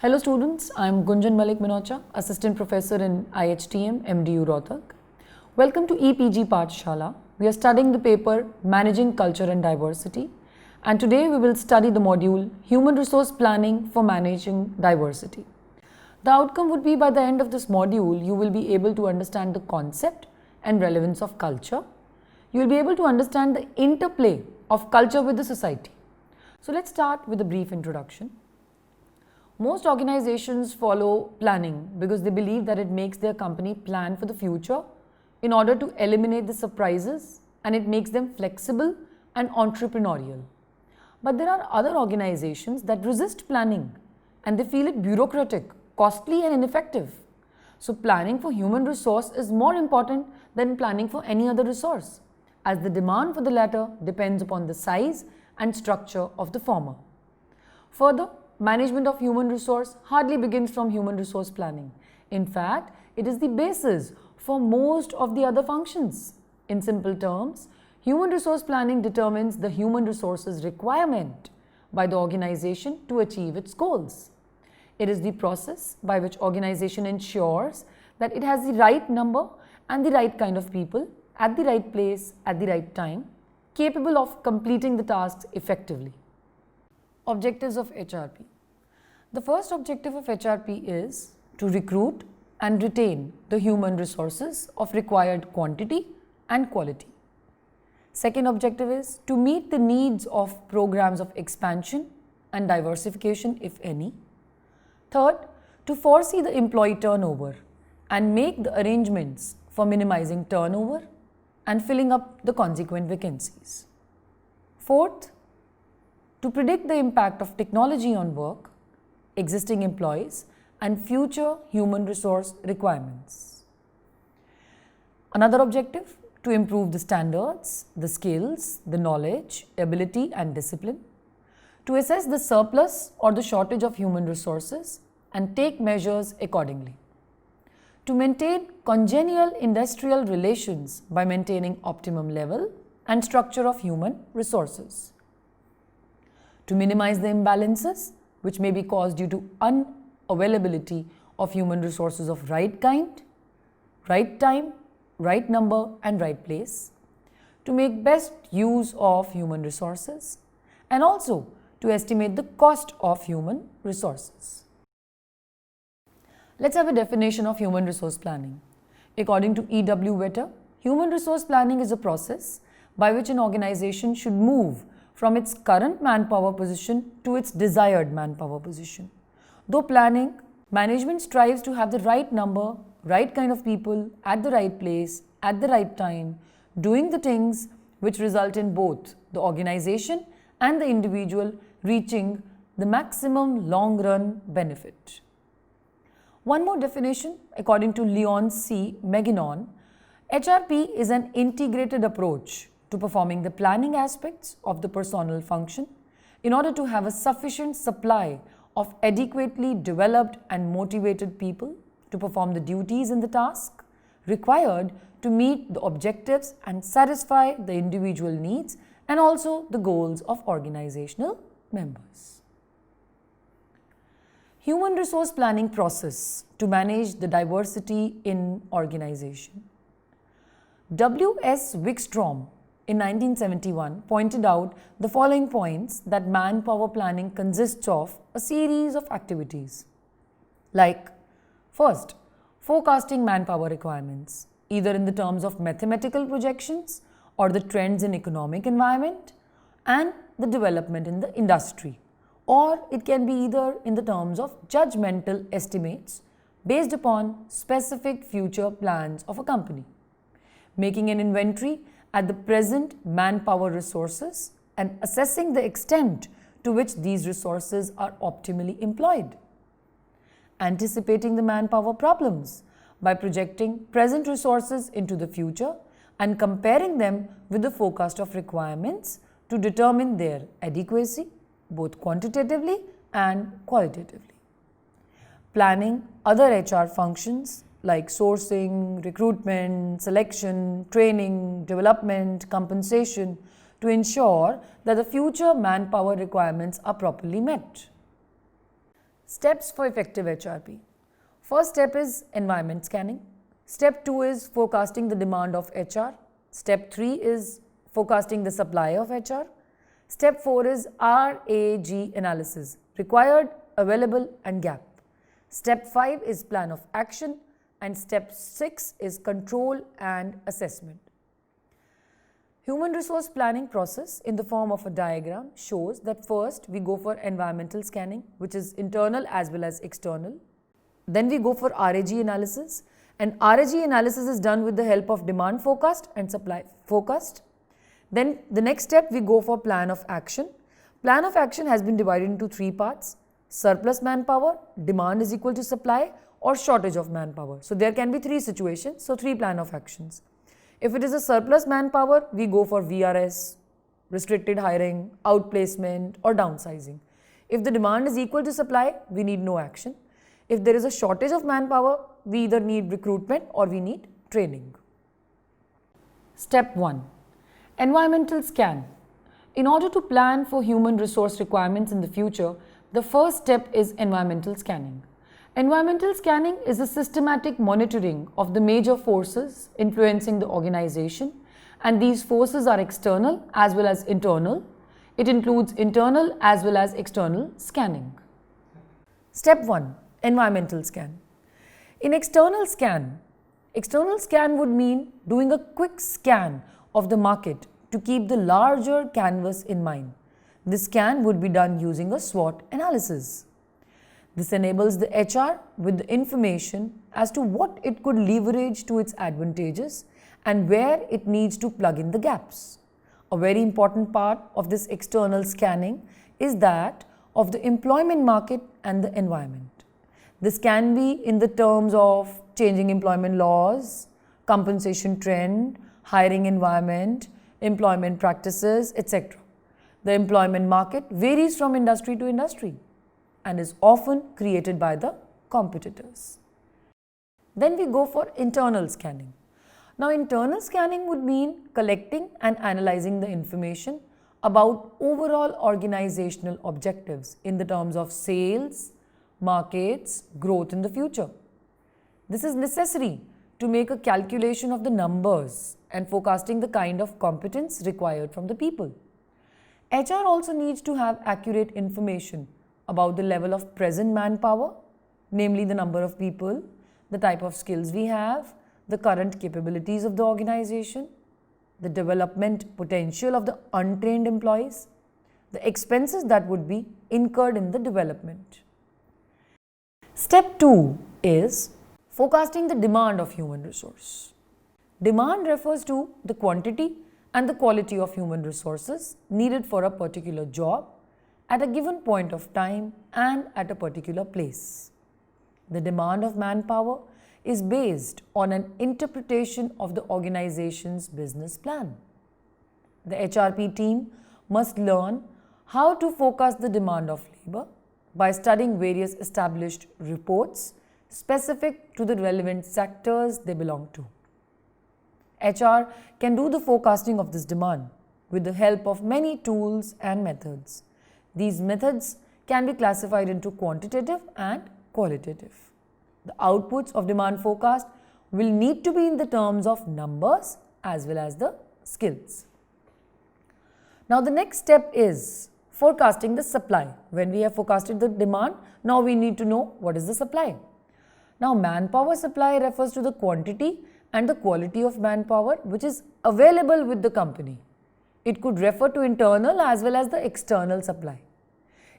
Hello students, I am Gunjan Malik Minocha, Assistant Professor in IHTM, MDU Rohtak. Welcome to EPG Pathshala. We are studying the paper Managing Culture and Diversity, and today we will study the module Human Resource Planning for Managing Diversity. The outcome would be by the end of this module, you will be able to understand the concept and relevance of culture. You will be able to understand the interplay of culture with the society. So let's start with a brief introduction. Most organizations follow planning because they believe that it makes their company plan for the future in order to eliminate the surprises, and it makes them flexible and entrepreneurial. But there are other organizations that resist planning and they feel it bureaucratic, costly and ineffective. So planning for human resource is more important than planning for any other resource, as the demand for the latter depends upon the size and structure of the former. Further, management of human resource hardly begins from human resource planning. In fact, it is the basis for most of the other functions. In simple terms, human resource planning determines the human resources requirement by the organization to achieve its goals. It is the process by which organization ensures that it has the right number and the right kind of people at the right place at the right time, capable of completing the tasks effectively. Objectives of HRP. The first objective of HRP is to recruit and retain the human resources of required quantity and quality. Second objective is to meet the needs of programs of expansion and diversification, if any. Third, to foresee the employee turnover and make the arrangements for minimizing turnover and filling up the consequent vacancies. Fourth, to predict the impact of technology on work, existing employees, and future human resource requirements. Another objective, to improve the standards, the skills, the knowledge, ability, and discipline, to assess the surplus or the shortage of human resources and take measures accordingly, to maintain congenial industrial relations by maintaining optimum level and structure of human resources, to minimize the imbalances which may be caused due to unavailability of human resources of right kind, right time, right number and right place, to make best use of human resources, and also to estimate the cost of human resources. Let's have a definition of human resource planning. According to E.W. Vetter, human resource planning is a process by which an organization should move from its current manpower position to its desired manpower position. Though planning, management strives to have the right number, right kind of people at the right place, at the right time, doing the things which result in both the organization and the individual reaching the maximum long-run benefit. One more definition, according to Leon C. Meginon, HRP is an integrated approach to performing the planning aspects of the personal function in order to have a sufficient supply of adequately developed and motivated people to perform the duties in the task required to meet the objectives and satisfy the individual needs and also the goals of organizational members. Human resource planning process to manage the diversity in organization. W.S. Wickstrom in 1971 pointed out the following points, that manpower planning consists of a series of activities like, first, forecasting manpower requirements, either in the terms of mathematical projections or the trends in economic environment and the development in the industry, or it can be either in the terms of judgmental estimates based upon specific future plans of a company, making an inventory at the present manpower resources and assessing the extent to which these resources are optimally employed, anticipating the manpower problems by projecting present resources into the future and comparing them with the forecast of requirements to determine their adequacy, both quantitatively and qualitatively. Planning other HR functions like sourcing, recruitment, selection, training, development, compensation to ensure that the future manpower requirements are properly met. Steps for effective HRP. First step is environment scanning. Step 2 is forecasting the demand of HR. Step 3 is forecasting the supply of HR. Step 4 is RAG analysis, required, available and gap. Step 5 is plan of action, and step 6 is control and assessment. Human resource planning process in the form of a diagram shows that first we go for environmental scanning, which is internal as well as external. Then we go for RAG analysis, and RAG analysis is done with the help of demand forecast and supply forecast. Then the next step we go for plan of action. Plan of action has been divided into 3 parts: surplus manpower, demand is equal to supply, or shortage of manpower. So there can be 3 situations, so 3 plan of actions. If it is a surplus manpower, we go for VRS, restricted hiring, outplacement or downsizing. If the demand is equal to supply, we need no action. If there is a shortage of manpower, we either need recruitment or we need training. Step 1. Environmental scan. In order to plan for human resource requirements in the future, the first step is environmental scanning. Environmental scanning is a systematic monitoring of the major forces influencing the organization, and these forces are external as well as internal. It includes internal as well as external scanning. Step 1. Environmental scan. In external scan would mean doing a quick scan of the market to keep the larger canvas in mind. This scan would be done using a SWOT analysis. This enables the HR with the information as to what it could leverage to its advantages and where it needs to plug in the gaps. A very important part of this external scanning is that of the employment market and the environment. This can be in the terms of changing employment laws, compensation trend, hiring environment, employment practices, etc. The employment market varies from industry to industry and is often created by the competitors. Then we go for internal scanning. Now, internal scanning would mean collecting and analyzing the information about overall organizational objectives in the terms of sales, markets, growth in the future. This is necessary to make a calculation of the numbers and forecasting the kind of competence required from the people. HR also needs to have accurate information about the level of present manpower, namely the number of people, the type of skills we have, the current capabilities of the organization, the development potential of the untrained employees, the expenses that would be incurred in the development. Step 2 is forecasting the demand of human resource. Demand refers to the quantity and the quality of human resources needed for a particular job at a given point of time and at a particular place. The demand of manpower is based on an interpretation of the organization's business plan. The HRP team must learn how to forecast the demand of labor by studying various established reports specific to the relevant sectors they belong to. HR can do the forecasting of this demand with the help of many tools and methods. These methods can be classified into quantitative and qualitative. The outputs of demand forecast will need to be in the terms of numbers as well as the skills. Now, the next step is forecasting the supply. When we have forecasted the demand, now we need to know what is the supply. Now, manpower supply refers to the quantity and the quality of manpower which is available with the company. It could refer to internal as well as the external supply.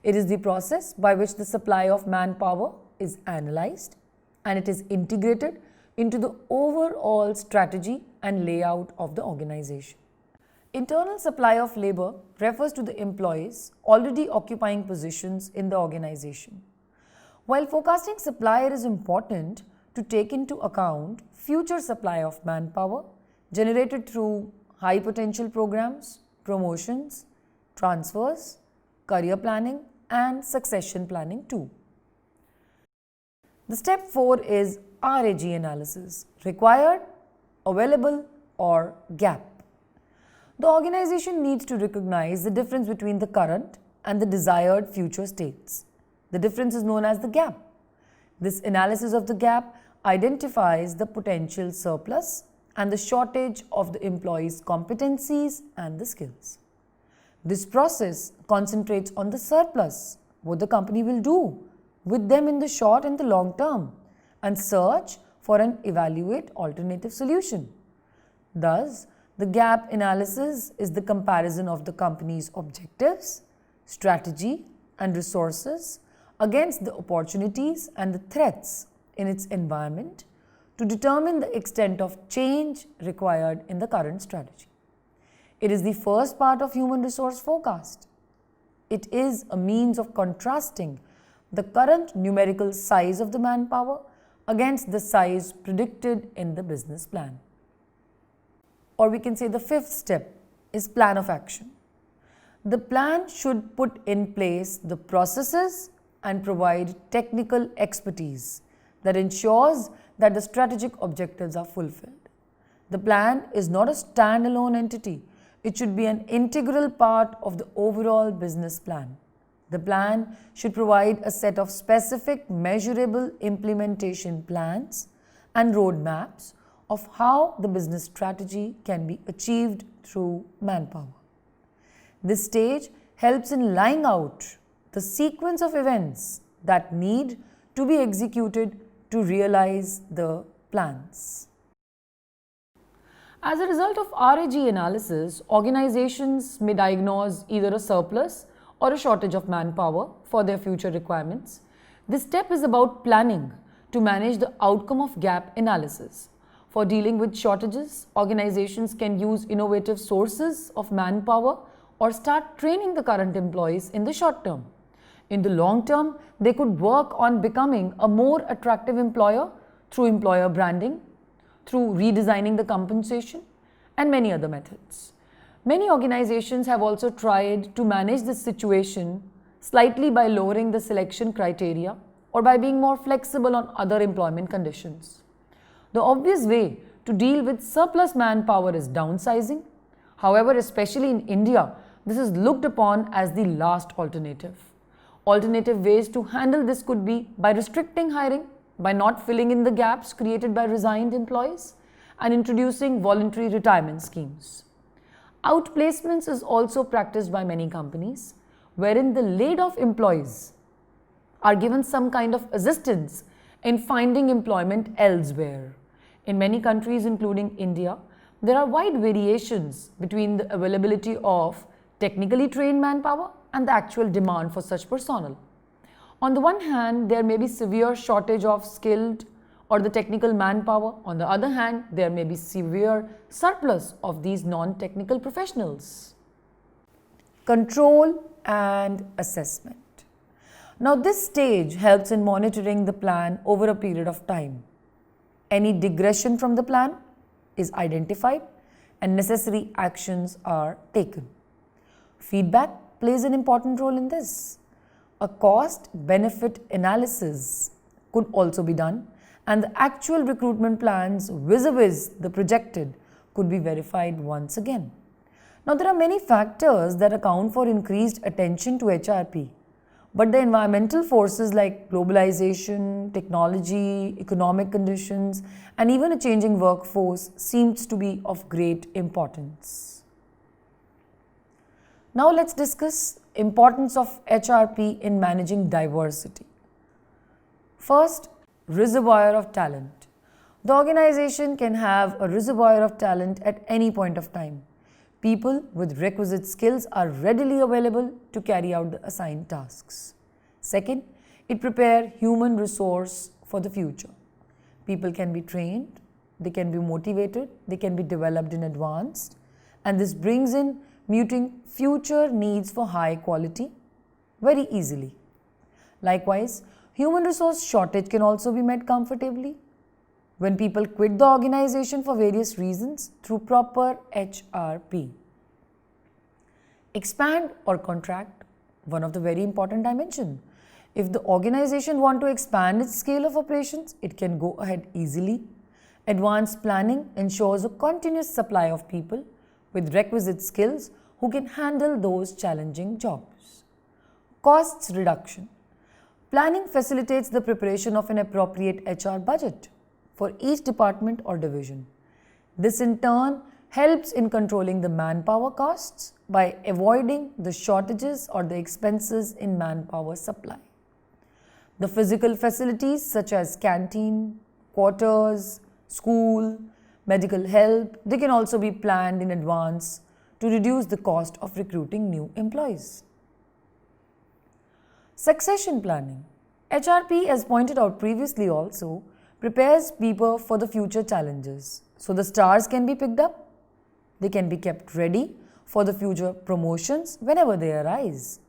It is the process by which the supply of manpower is analyzed and it is integrated into the overall strategy and layout of the organization. Internal supply of labor refers to the employees already occupying positions in the organization. While forecasting supply, it is important to take into account future supply of manpower generated through high potential programs, promotions, transfers, career planning and succession planning too. The step 4 is RAG analysis, required, available or gap. The organization needs to recognize the difference between the current and the desired future states. The difference is known as the gap. This analysis of the gap identifies the potential surplus and the shortage of the employee's competencies and the skills. This process concentrates on the surplus, what the company will do with them in the short and the long term, and search for an evaluate alternative solution. Thus, the gap analysis is the comparison of the company's objectives, strategy, and resources against the opportunities and the threats in its environment to determine the extent of change required in the current strategy. It is the first part of human resource forecast. It is a means of contrasting the current numerical size of the manpower against the size predicted in the business plan. Or we can say the fifth step is plan of action. The plan should put in place the processes and provide technical expertise that ensures that the strategic objectives are fulfilled. The plan is not a standalone entity. It should be an integral part of the overall business plan. The plan should provide a set of specific measurable implementation plans and roadmaps of how the business strategy can be achieved through manpower. This stage helps in laying out the sequence of events that need to be executed to realize the plans. As a result of RAG analysis, organizations may diagnose either a surplus or a shortage of manpower for their future requirements. This step is about planning to manage the outcome of gap analysis. For dealing with shortages, organizations can use innovative sources of manpower or start training the current employees in the short term. In the long term, they could work on becoming a more attractive employer through employer branding, through redesigning the compensation, and many other methods. Many organizations have also tried to manage this situation slightly by lowering the selection criteria or by being more flexible on other employment conditions. The obvious way to deal with surplus manpower is downsizing. However, especially in India, this is looked upon as the last alternative. Alternative ways to handle this could be by restricting hiring, by not filling in the gaps created by resigned employees, and introducing voluntary retirement schemes. Outplacements is also practiced by many companies, wherein the laid-off employees are given some kind of assistance in finding employment elsewhere. In many countries, including India, there are wide variations between the availability of technically trained manpower and the actual demand for such personnel. On the one hand, there may be severe shortage of skilled or the technical manpower. On the other hand, there may be severe surplus of these non-technical professionals. Control and assessment. Now, this stage helps in monitoring the plan over a period of time. Any digression from the plan is identified and necessary actions are taken. Feedback plays an important role in this. A cost-benefit analysis could also be done, and the actual recruitment plans vis-a-vis the projected could be verified once again. Now, there are many factors that account for increased attention to HRP, but the environmental forces like globalization, technology, economic conditions, and even a changing workforce seems to be of great importance. Now, let's discuss importance of HRP in managing diversity. First, reservoir of talent. The organization can have a reservoir of talent at any point of time. People with requisite skills are readily available to carry out the assigned tasks. Second, it prepares human resource for the future. People can be trained, they can be motivated, they can be developed in advance, and this brings in meeting future needs for high quality very easily. Likewise, human resource shortage can also be met comfortably when people quit the organization for various reasons through proper HRP. Expand or contract, one of the very important dimensions. If the organization wants to expand its scale of operations, it can go ahead easily. Advanced planning ensures a continuous supply of people with requisite skills who can handle those challenging jobs. Costs reduction. Planning facilitates the preparation of an appropriate HR budget for each department or division. This in turn helps in controlling the manpower costs by avoiding the shortages or the expenses in manpower supply. The physical facilities such as canteen, quarters, school, medical help, they can also be planned in advance to reduce the cost of recruiting new employees. Succession planning. HRP, as pointed out previously also, prepares people for the future challenges. So the stars can be picked up, they can be kept ready for the future promotions whenever they arise.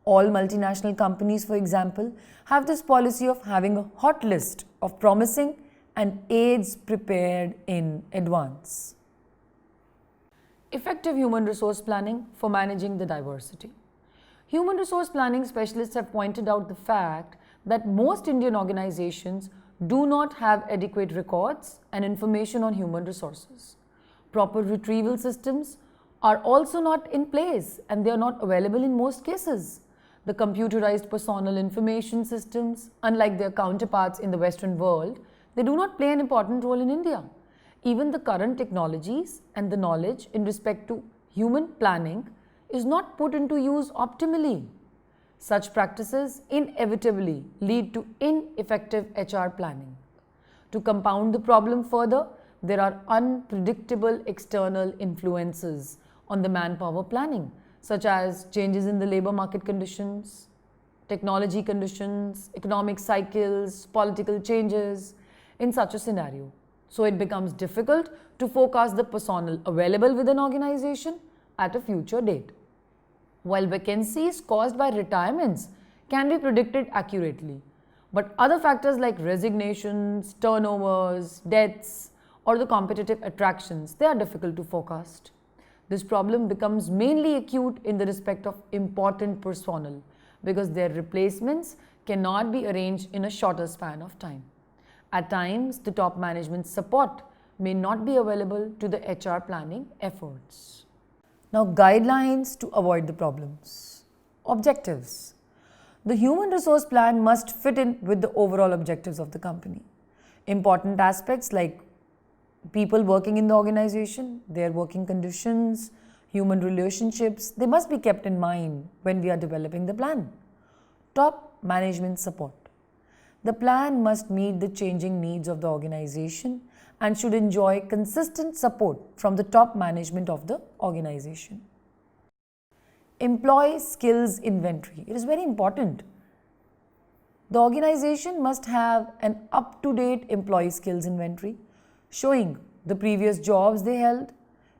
All multinational companies, for example, have this policy of having a hot list of promising and aides prepared in advance. Effective human resource planning for managing the diversity. Human resource planning specialists have pointed out the fact that most Indian organizations do not have adequate records and information on human resources. Proper retrieval systems are also not in place and they are not available in most cases. The computerized personnel information systems, unlike their counterparts in the Western world, they do not play an important role in India. Even the current technologies and the knowledge in respect to human planning is not put into use optimally. Such practices inevitably lead to ineffective HR planning. To compound the problem further, there are unpredictable external influences on the manpower planning, such as changes in the labor market conditions, technology conditions, economic cycles, political changes in such a scenario. So it becomes difficult to forecast the personnel available with an organization at a future date. While vacancies caused by retirements can be predicted accurately, but other factors like resignations, turnovers, deaths, or the competitive attractions, they are difficult to forecast. This problem becomes mainly acute in the respect of important personnel because their replacements cannot be arranged in a shorter span of time. At times, the top management support may not be available to the HR planning efforts. Now, guidelines to avoid the problems. Objectives. The human resource plan must fit in with the overall objectives of the company. Important aspects like people working in the organization, their working conditions, human relationships, they must be kept in mind when we are developing the plan. Top management support. The plan must meet the changing needs of the organization and should enjoy consistent support from the top management of the organization. Employee skills inventory. It is very important. The organization must have an up-to-date employee skills inventory showing the previous jobs they held,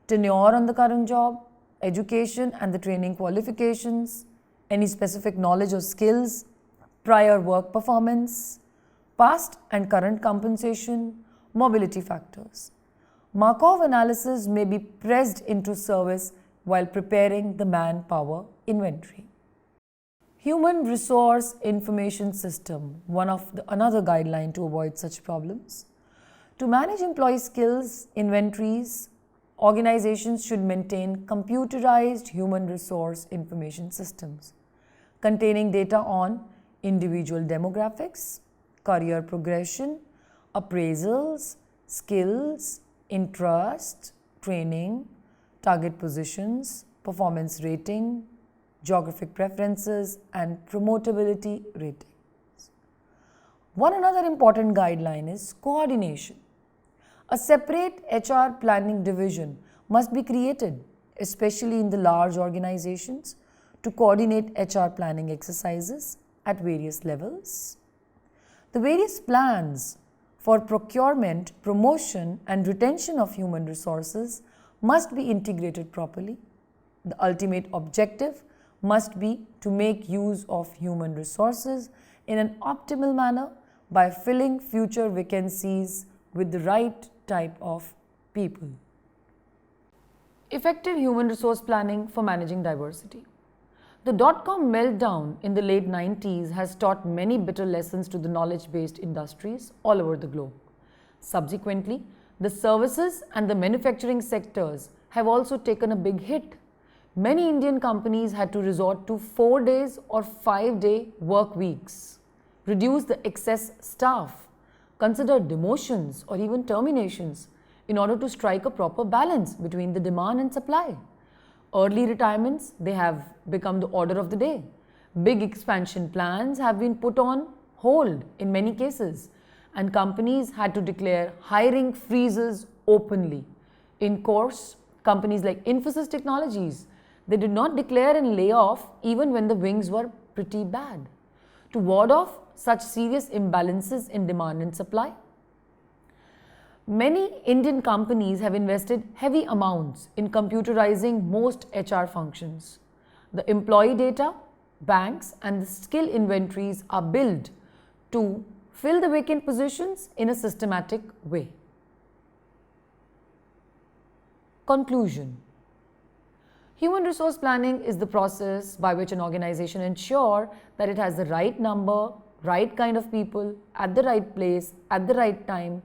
tenure on the current job, education and the training qualifications, any specific knowledge or skills, prior work performance, past and current compensation, mobility factors. Markov analysis may be pressed into service while preparing the manpower inventory. Human resource information system, another guideline to avoid such problems. To manage employee skills inventories, organizations should maintain computerized human resource information systems containing data on individual demographics, career progression, appraisals, skills, interest, training, target positions, performance rating, geographic preferences, and promotability ratings. Another important guideline is coordination. A separate HR planning division must be created, especially in the large organizations, to coordinate HR planning exercises at various levels. The various plans for procurement, promotion, and retention of human resources must be integrated properly. The ultimate objective must be to make use of human resources in an optimal manner by filling future vacancies with the right type of people. Effective human resource planning for managing diversity. The dot-com meltdown in the late 90s has taught many bitter lessons to the knowledge-based industries all over the globe. Subsequently, the services and the manufacturing sectors have also taken a big hit. Many Indian companies had to resort to 4 days or 5-day work weeks. reduce the excess staff, consider demotions or even terminations in order to strike a proper balance between the demand and supply. Early retirements, they have become the order of the day. Big expansion plans have been put on hold in many cases, and companies had to declare hiring freezes openly. In course, companies like Infosys Technologies, they did not declare and lay off even when the wings were pretty bad, to ward off such serious imbalances in demand and supply. Many Indian companies have invested heavy amounts in computerizing most HR functions. The employee data, banks, and the skill inventories are built to fill the vacant positions in a systematic way. Conclusion. Human resource planning is the process by which an organization ensures that it has the right number, right kind of people, at the right place, at the right time,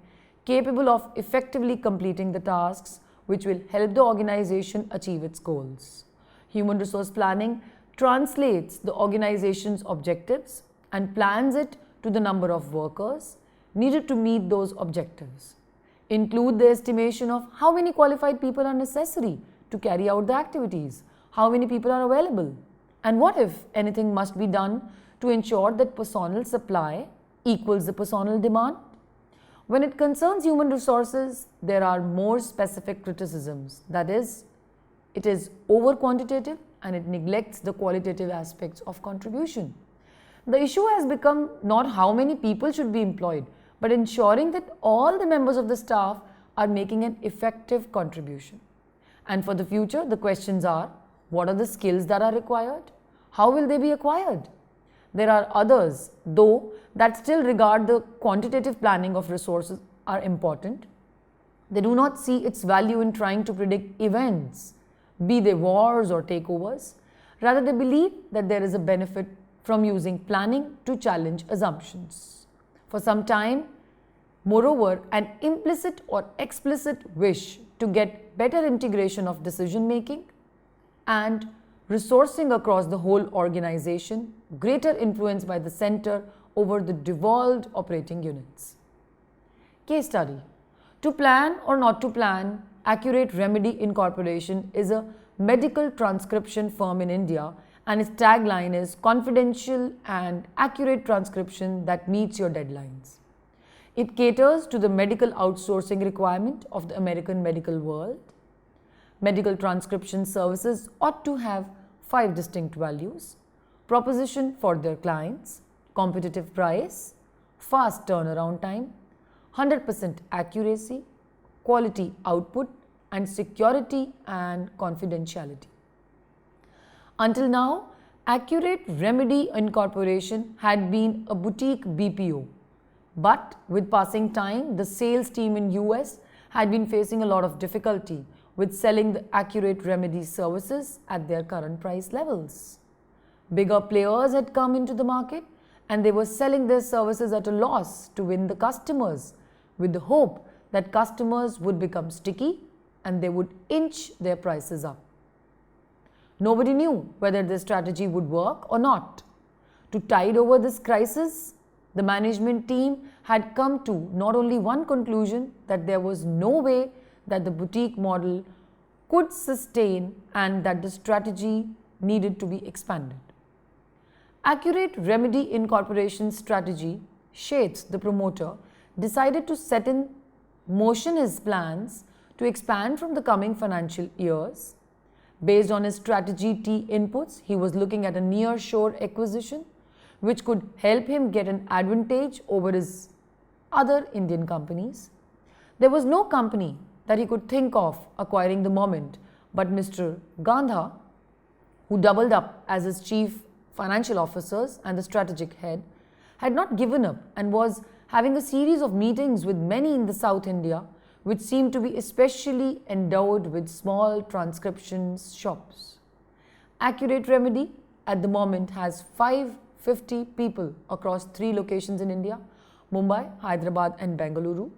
capable of effectively completing the tasks which will help the organization achieve its goals. Human resource planning translates the organization's objectives and plans it to the number of workers needed to meet those objectives. Include the estimation of how many qualified people are necessary to carry out the activities, how many people are available, and what if anything must be done to ensure that personnel supply equals the personnel demand. When it concerns human resources, there are more specific criticisms. That is, it is over quantitative and it neglects the qualitative aspects of contribution. The issue has become not how many people should be employed, but ensuring that all the members of the staff are making an effective contribution. And for the future, the questions are, what are the skills that are required? How will they be acquired? There are others, though, that still regard the quantitative planning of resources are important. They do not see its value in trying to predict events, be they wars or takeovers. Rather, they believe that there is a benefit from using planning to challenge assumptions. For some time, moreover, an implicit or explicit wish to get better integration of decision making and resourcing across the whole organization, greater influence by the center over the devolved operating units. Case study. To plan or not to plan, Accurate Remedy Incorporation is a medical transcription firm in India, and its tagline is confidential and accurate transcription that meets your deadlines. It caters to the medical outsourcing requirement of the American medical world. Medical transcription services ought to have 5 distinct values: proposition for their clients, competitive price, fast turnaround time, 100% accuracy, quality output, and security and confidentiality. Until now, Accurate Remedy Incorporation had been a boutique BPO, but with passing time, the sales team in US had been facing a lot of difficulty with selling the Accurate Remedy services at their current price levels. Bigger players had come into the market and they were selling their services at a loss to win the customers, with the hope that customers would become sticky and they would inch their prices up. Nobody knew whether this strategy would work or not. To tide over this crisis, the management team had come to not only one conclusion, that there was no way that the boutique model could sustain and that the strategy needed to be expanded. Accurate Remedy Incorporation's strategy, Shates, the promoter, decided to set in motion his plans to expand from the coming financial years. Based on his strategy T inputs, he was looking at a near-shore acquisition which could help him get an advantage over his other Indian companies. There was no company that he could think of acquiring the moment, but Mr. Gandha, who doubled up as his chief financial officers and the strategic head, had not given up and was having a series of meetings with many in the South India, which seemed to be especially endowed with small transcription shops. Accurate Remedy at the moment has 550 people across 3 locations in India: Mumbai, Hyderabad and Bengaluru.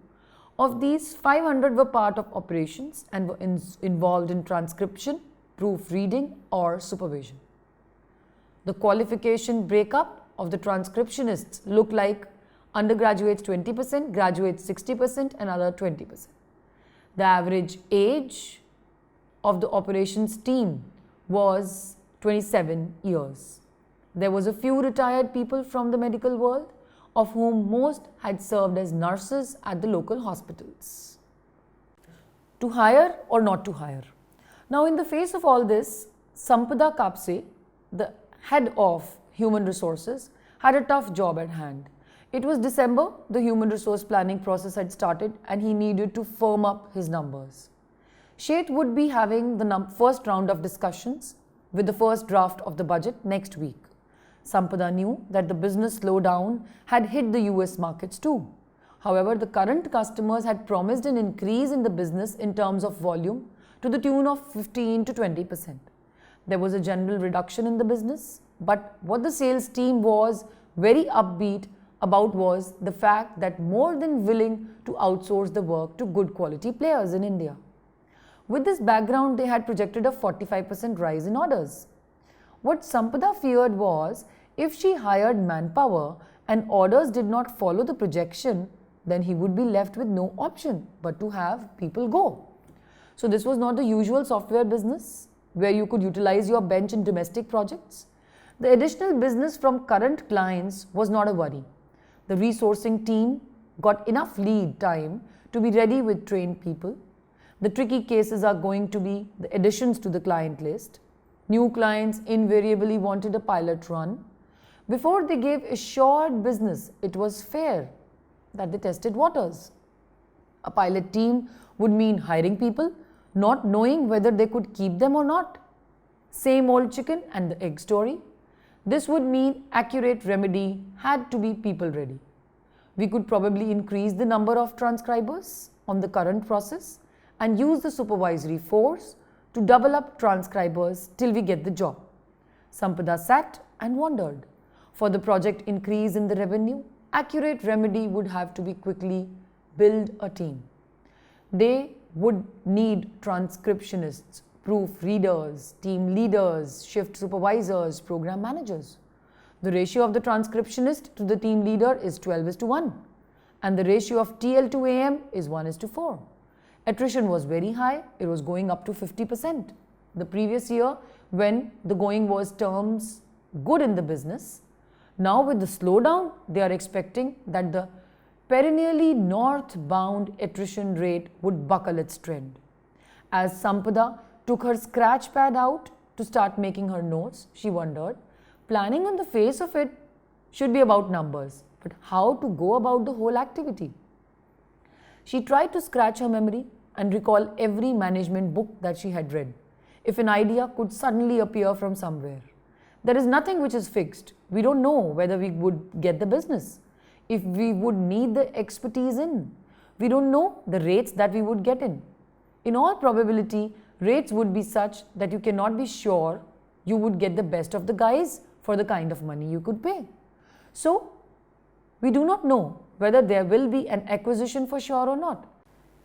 Of these, 500 were part of operations and were involved in transcription, proofreading or supervision. The qualification breakup of the transcriptionists looked like undergraduates 20%, graduates 60%, and other 20%. The average age of the operations team was 27 years. There was a few retired people from the medical world, of whom most had served as nurses at the local hospitals. To hire or not to hire? Now, in the face of all this, Sampada Kapse, the head of human resources, had a tough job at hand. It was December, the human resource planning process had started, and he needed to firm up his numbers. Sheth would be having the first round of discussions with the first draft of the budget next week. Sampada knew that the business slowdown had hit the US markets too. However, the current customers had promised an increase in the business in terms of volume to the tune of 15 to 20%. There was a general reduction in the business, but what the sales team was very upbeat about was the fact that more than willing to outsource the work to good quality players in India. With this background, they had projected a 45% rise in orders. What Sampada feared was, if she hired manpower and orders did not follow the projection, then he would be left with no option but to have people go. So this was not the usual software business where you could utilize your bench in domestic projects. The additional business from current clients was not a worry. The resourcing team got enough lead time to be ready with trained people. The tricky cases are going to be the additions to the client list. New clients invariably wanted a pilot run. Before they gave assured business, it was fair that they tested waters. A pilot team would mean hiring people, not knowing whether they could keep them or not. Same old chicken and the egg story. This would mean accurate remedy had to be people ready. We could probably increase the number of transcribers on the current process and use the supervisory force to double up transcribers till we get the job. Sampada sat and wondered. For the project increase in the revenue, accurate remedy would have to be quickly build a team. They would need transcriptionists, proofreaders, team leaders, shift supervisors, program managers. The ratio of the transcriptionist to the team leader is 12:1 and the ratio of TL to AM is 1:4. Attrition was very high, it was going up to 50%. The previous year, when the going was terms good in the business, now with the slowdown, they are expecting that the perennially northbound attrition rate would buckle its trend. As Sampada took her scratch pad out to start making her notes, she wondered, planning on the face of it should be about numbers, but how to go about the whole activity? She tried to scratch her memory and recall every management book that she had read, if an idea could suddenly appear from somewhere. There is nothing which is fixed. We don't know whether we would get the business, if we would need the expertise in. We don't know the rates that we would get in. In all probability, rates would be such that you cannot be sure you would get the best of the guys for the kind of money you could pay. So, we do not know whether there will be an acquisition for sure or not.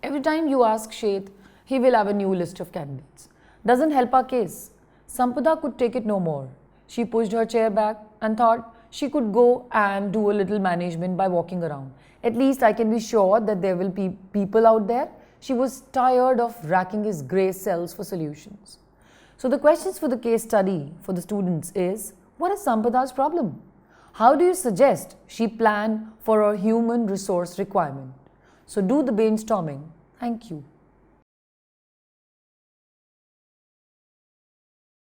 Every time you ask Sheth, he will have a new list of candidates. Doesn't help our case. Sampada could take it no more. She pushed her chair back and thought she could go and do a little management by walking around. At least I can be sure that there will be people out there. She was tired of racking his grey cells for solutions. So the questions for the case study for the students is, what is Sampada's problem? How do you suggest she plan for a human resource requirement? So do the brainstorming. Thank you.